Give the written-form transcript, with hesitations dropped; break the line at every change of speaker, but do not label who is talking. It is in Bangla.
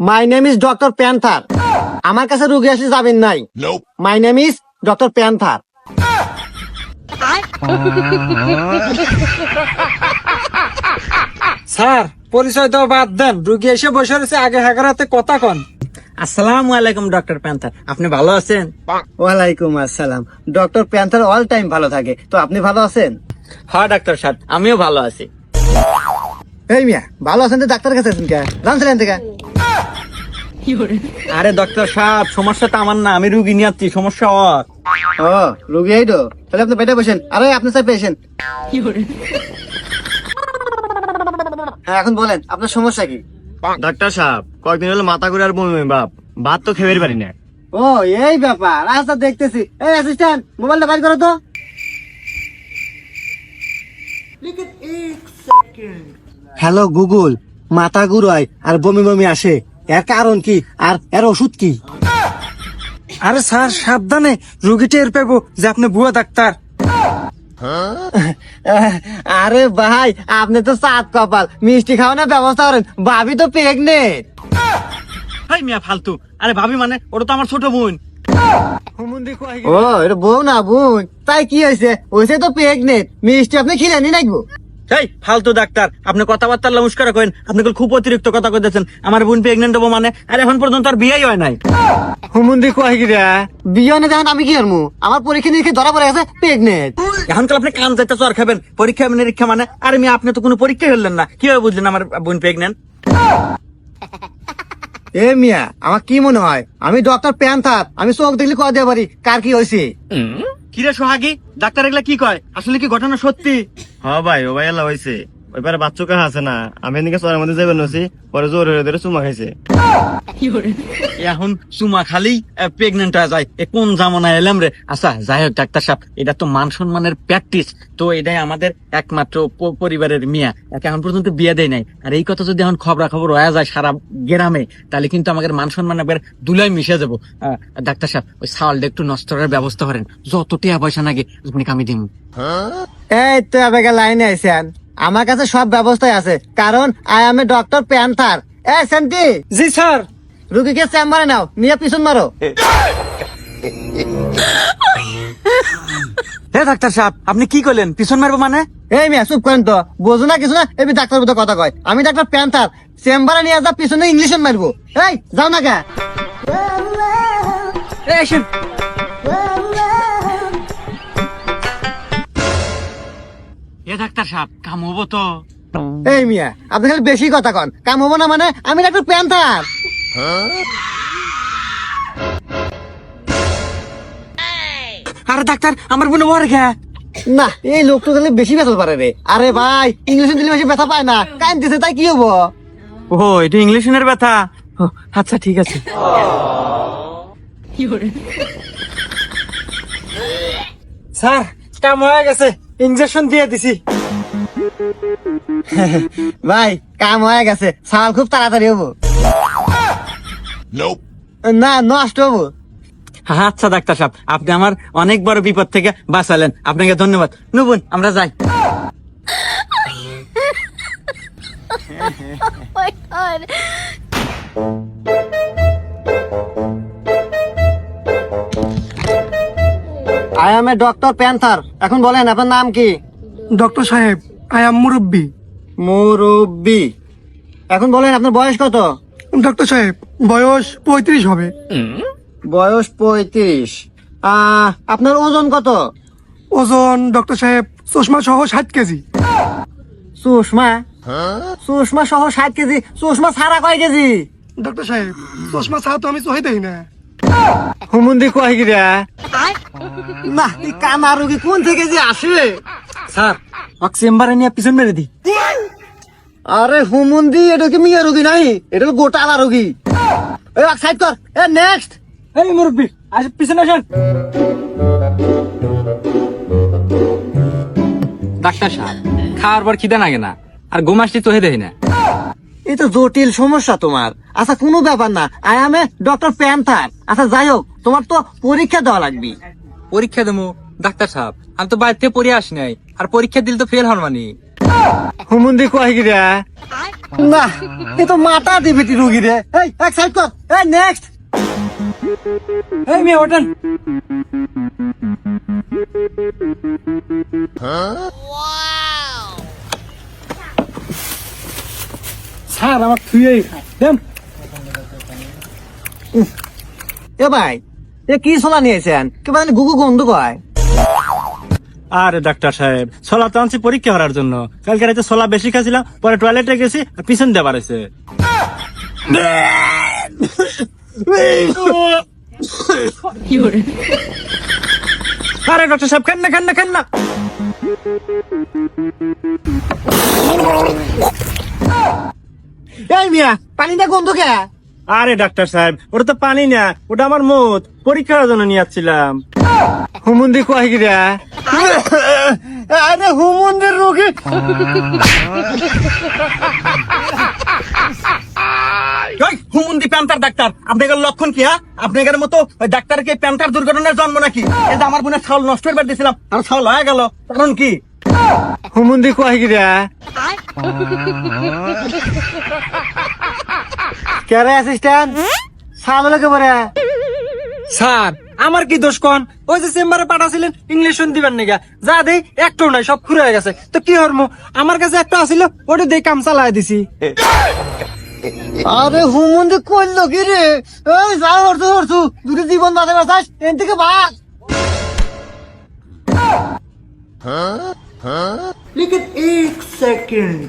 My name is doctor panther. আমার কাছে রুগী আসলে যাবেন নাই। My name is doctor panther.
Sir পরিচয় তো বাদ দেন, রুগী এসে বসে রয়েছে, আগে হাতে কথা কন।
আসসালামু আলাইকুম ডক্টর প্যান্থার, আপনি ভালো আছেন? ওয়ালাইকুম আসসালাম। ডক্টর প্যান্থার অল টাইম ভালো থাকে, তো আপনি ভালো আছেন?
হ্যাঁ ডাক্তার সাহেব, আমিও ভালো আছি।
এই মিয়া, ভালো আছেন তো ডাক্তার কাছে আছেন কে? জানছিলেন থেকে?
আরে ডক্টর সাহেব, সমস্যা তো আমার না, আমি রুগী নিয়ে আসছি, সমস্যা ওর।
ও রুগী এই তো, তাহলে আপনি বেডে বসেন। আরে আপনি স্যার পেশেন্ট। হ্যাঁ এখন বলেন আপনার সমস্যা কি?
ডাক্তার সাহেব, কয়েকদিন হলো মাথা ঘুরে আর বমি বমি ভাব, ভাত তো খেয়ে পারি না।
ও এই ব্যাপার, আচ্ছা দেখতেছি। এই অ্যাসিস্ট্যান্ট, মোবাইলটা বাইর করো তো। হ্যালো গুগল, মাথা ঘুরায় আর বমি বমি আসে, এর কারণ কি আর এর ওষুধ কি?
আরে স্যার সাবধানে, রুগী টের পাবো যে আপনি ভুয়া ডাক্তার।
আরে ভাই, আপনি তো সাত কপাল, মিষ্টি খাওয়ানোর ব্যবস্থা করেন, ভাবি তো প্রেগনেন্ট।
হাই মিয়া ফালতু, আরে ভাবি মানে ওটা তো আমার ছোট বোন।
ও এটা বউ না বোন, তাই কি হয়েছে? হয়েছে তো প্রেগনেন্ট, মিষ্টি আপনি খিলানি নাকবো।
এই ফালতু ডাক্তার, আপনি কথাবার্তা নমস্কার করেন, আপনি খুব অতিরিক্ত কথা কইতেছেন। আমার বোন প্রেগনেন্ট হবো মানে, আর এখন পর্যন্ত আর বিয়েই হয় নাই।
হুমুন্দি কয় গিরা বিয়ে না, দেখেন আমি কি করবো? আমার পরীক্ষা নিরীক্ষা ধরা পড়ে গেছে প্রেগনেন্ট।
এখন কাল আপনি কান যাইতে চর খাবেন, পরীক্ষা নিরীক্ষা মানে? আরে মিয়া, আপনি তো কোনো পরীক্ষাই হলেন না, কিভাবে বুঝলেন আমার বোন প্রেগনেন্ট?
এ মিয়া, আমার কি মনে হয় আমি ডক্টর প্যান্থার, আমি চোখ দেখলে কয় দিতে পারি কার কি হয়েছে।
কিরে সোহাগী, ডাক্তার এগুলা কি কয়? আসলে কি ঘটনা সত্যি? হ্যাঁ ভাই, ও ভাই এলা হয়েছে। ওই পারে বাচ্চুকে আছে না, আমি এদিকে চরের মধ্যে যাবেন নছি, পরে জোরে ধরে চুমা খাইছে। এখন চুমা খালি প্রেগনেন্ট হয়ে যায়, এ কোন জামানায় এলাম রে? আচ্ছা যাই হোক ডাক্তার সাহেব, এটা তো মান সম্মানের প্র্যাকটিস, তো এটাই আমাদের একমাত্র পরিবারের মিয়া, একে এখন পর্যন্ত বিয়ে দেয় নাই। আর এই কথা যদি এখন খবরাখবর হয়ে যায় সারা গ্রামে, তাহলে কিন্তু আমাদের মান সম্মান একবার দুলাই মিশে যাবো। ডাক্তার সাহেব, ওই চাউলটা একটু নষ্ট করার ব্যবস্থা করেন, যত টাকা পয়সা লাগে আমি দিন।
এই তো আবেগে লাইনে আইছেন, আমার কাছে সব ব্যবস্থাই আছে, কারণ I am a doctor panther. এ শান্তি,
জি স্যার।
রুগীকে চেম্বারে নাও, নিয়ে পিছন মারো।
হে ডাক্তার সাহেব, আপনি কি করলেন? পিছন মারবো মানে?
এই মিয়া চুপ করেন তো, বোঝো না কিছু না, এবি ডাক্তার মতো কথা কয়। আমি ডাক্তার প্যান্থার, চেম্বারে নিয়ে যা, পিছনে ইংলিশ মারবো। এই যাও না কে?
এ ডাক্তার সাহেব, কাম হবো তো?
এই মিয়া, আপনি খালি বেশি কথা কন, কাম হবো না মানে? আমি ডাক্তার প্যান্থার।
আরে ডাক্তার, আমার বোন ওর ঘা।
না, এই লোকটা তাহলে বেশি ব্যথা পারে রে। আরে ভাই, ইংলিশ দিলে বেশি ব্যথা পায় না, কাঁদতেছে তাই কি হবো?
ও এটা ইংলিশের ব্যথা? ও, আচ্ছা ঠিক আছে।
স্যার কাম হয়ে গেছে, ইনজেকশন দিয়ে দিছি।
ভাই কাম হয়ে গেছে, সাল খুব তাড়াতাড়ি হবো। না নষ্ট হবো।
আচ্ছা ডাক্তার সাহেব, আপনি আমার অনেক বড় বিপদ থেকে বাঁচালেন, আপনাকে ধন্যবাদ। নুবুন আমরা যাই।
my god.
I am a doctor panther. এখন বলেন আপনার নাম কি?
ডক্টর সাহেব, আই এম মুরব্বী।
মুরব্বি। এখন বলেন আপনার বয়স কত?
ডক্টর সাহেব বয়স 35 হবে।
বয়স 35। আপনার ওজন কত?
ওজন ডক্টর সাহেব চশমা সহ 60 কেজি।
সুষমা? সুষমা সহ 60 কেজি? সুষমা ছাড়া কয় কেজি?
ডক্টর সাহেব চশমা ছাড়া তো আমি চোখে দেই না।
হুমুন্দি কয় গিরা না, এই কানা রোগী কোন থেকে যে আসে?
স্যার ওকে চেম্বারে নিয়ে পিছন মেরে দি।
আরে হুমুন্দি, এটা কি মিয়া রোগী নাই, এটা তো গোটালা রোগী। এই সাইড কর। এ নেক্সট।
এই মুরব্বী আজ পিছনে আসেন।
ডাক্তার সাহেব, খাওয়ার পর খিদে লাগে না, আর ঘুমাসটি চোখে দেখি না।
এই তো জটিল সমস্যা তোমার। আচ্ছা কোনো ব্যাপার না, I am a doctor panther. আচ্ছা যাই হোক, তোমার তো পরীক্ষা দেওয়া লাগবে।
পরীক্ষা দেবো? ডাক্তার সাহেব আমি তো বাইরে থেকে পড়ে আসি নাই, আর পরীক্ষা দিলে তো ফেল হন মানে।
হুমুন্দি কয় কি রে?
না এ তো মাথা দিবিটি রুগী রে। এই এক সাইড কর। এই নেক্সট।
এই মেয়ে ওঠেন। স্যার আমার থুয়েই খায় দেন।
এ ভাই এ কি সোলা নিয়েছেন কি মানে গুগু গন্ধ কয়?
আরে ডাক্তার সাহেব ছোলা তো আনছি পরীক্ষা করার জন্য। কালকে রাতে ছোলা বেশি খাইছিলাম, পরে টয়লেটে গেছি আর পিছন দিয়ে বাড়াইছে। আরে ডাক্তার সাহেব খান না খান না খান না।
এই মিয়া পানিটা গন্ধ কে?
আরে ডাক্তার সাহেব ওটা তো পানি না, ওটা আমার মুত পরীক্ষার জন্য নিয়ে যাচ্ছিলাম। হুমুন্দি কয় কি রে?
আরে হুমুন্দের রোগী।
ওই হুমুন্দি প্যান্টার ডাক্তার, আপনাদের লক্ষণ কি? হ্যাঁ, আপনাদের মতো ওই ডাক্তারকে প্যান্টার দুর্ঘটনার জন্ম নাকি? এই যে আমার বোনের ছাল নষ্ট করে দিয়েছিলাম আর ছাল হয়ে গেল, কারণ কি?
হুমুন্দি কয় কি রে?
কেরে অ্যাসিস্ট্যান্ট সামলে কে বলে?
স্যার আমার কি দোষ কোন? ওই যে চেম্বারে পাঠাছিলেন ইংলিশ দিবেন নাকি, যা দেই একটাও নাই, সব খুঁড়ে গেছে। তো কি হরমু, আমার কাছে একটা আসিল, ওটা দিয়ে কাম চালাই দিছি।
আরে হুমুন্দি করলো কি রে? এই যা হরছু হরছু দুটো জীবন বাঁচে বাঁচাস এন থেকে ভাগ। लेकिन एक सेकंड